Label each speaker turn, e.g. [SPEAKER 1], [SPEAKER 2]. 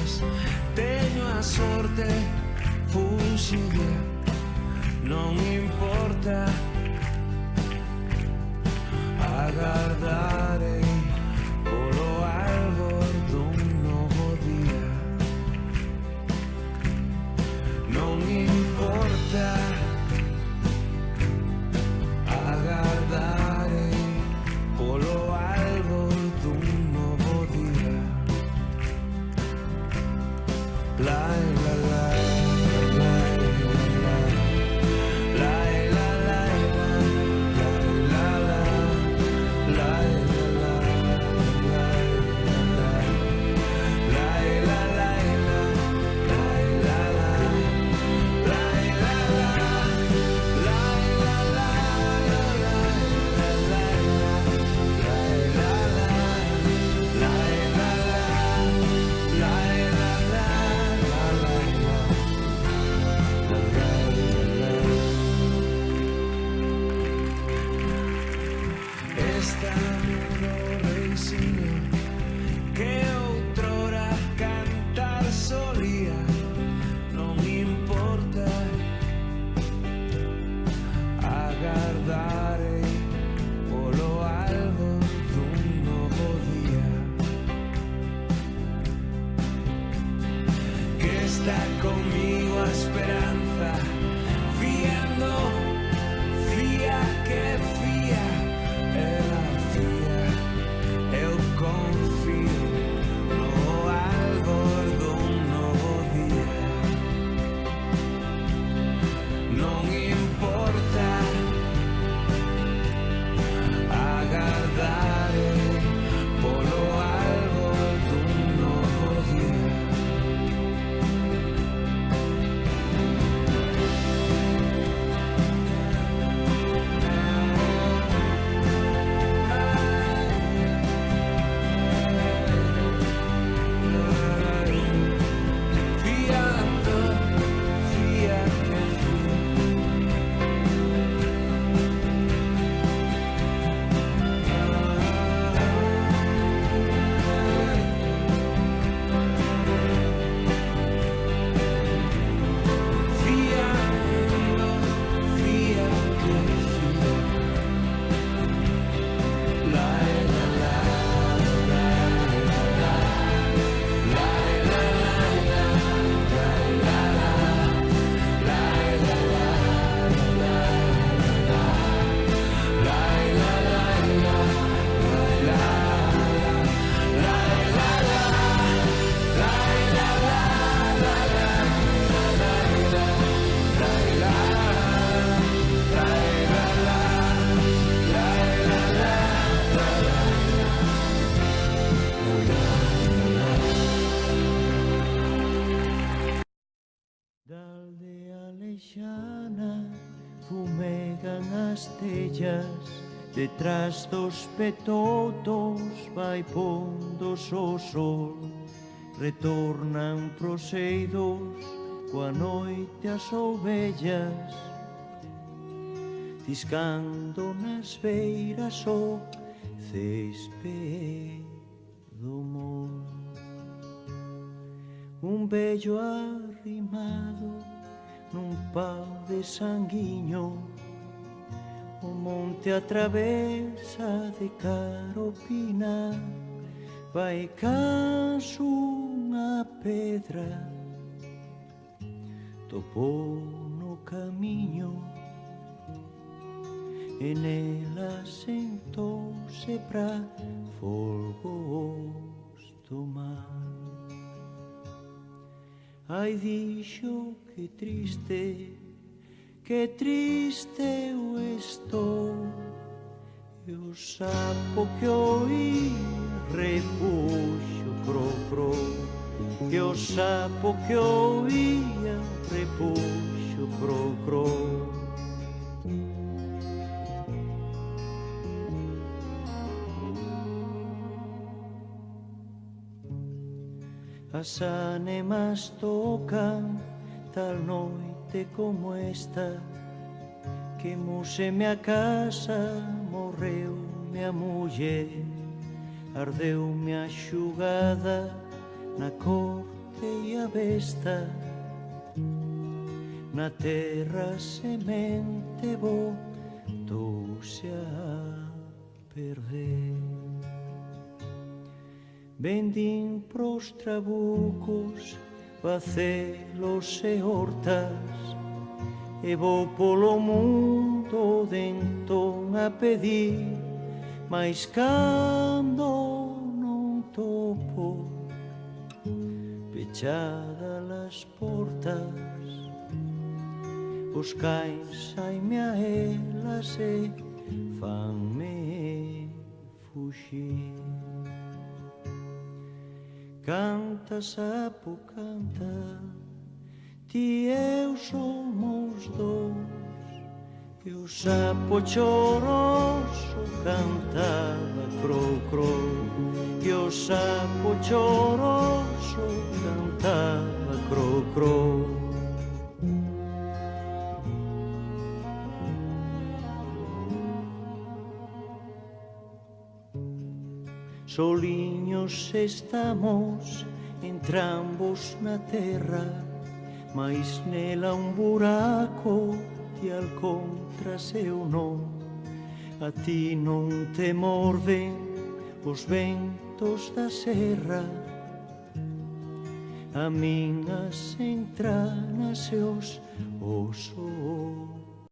[SPEAKER 1] días teño a sorte, fuxiré, non importa. Agardarei polo albor dun novo día. Non importa. Agardarei polo albor dun novo día. La la la. Está conmigo a esperanza, fiando, fía que fía, ela fía, eu confío no albor dun novo día. Non importa, agardarei polo albor dun novo día.
[SPEAKER 2] Fumegan as tellas, detrás dos petotos vai pondo o sol. Retornan pros eidos, coa noite as ovellas, tiscando nas beiras o césped do mon. Un vello arrimado nun pau de sanguiño, o monte atravesa de Caropina, vai canso unha pedra, topou no camiño, e nela sentouse pra folgos do mar. Ai, dixo, que triste eu estou, e o sapo que oía repuxo cro cro, e o sapo que oía repuxo cro cro. As ánimas tocan tal noite como esta, queimouse-me a casa, morreu-me a muller, ardeu-me a xugada na corte e a besta, na terra semente botouse a perder. Vendín pros trabucos, vacelos e hortas, e vou polo mundo dentón a pedir, mais cando non topo pechadas as portas, os cães saime a elas e fanme fuxir. Canta, sapo, canta, ti e eu somos dous, e o sapo choroso cantaba cro, cro, e o sapo choroso cantaba cro, cro. Soliños estamos entrambos na terra, mais nela un buraco de alcontras eu non. A ti non te morven os ventos da serra, a min as entranas e os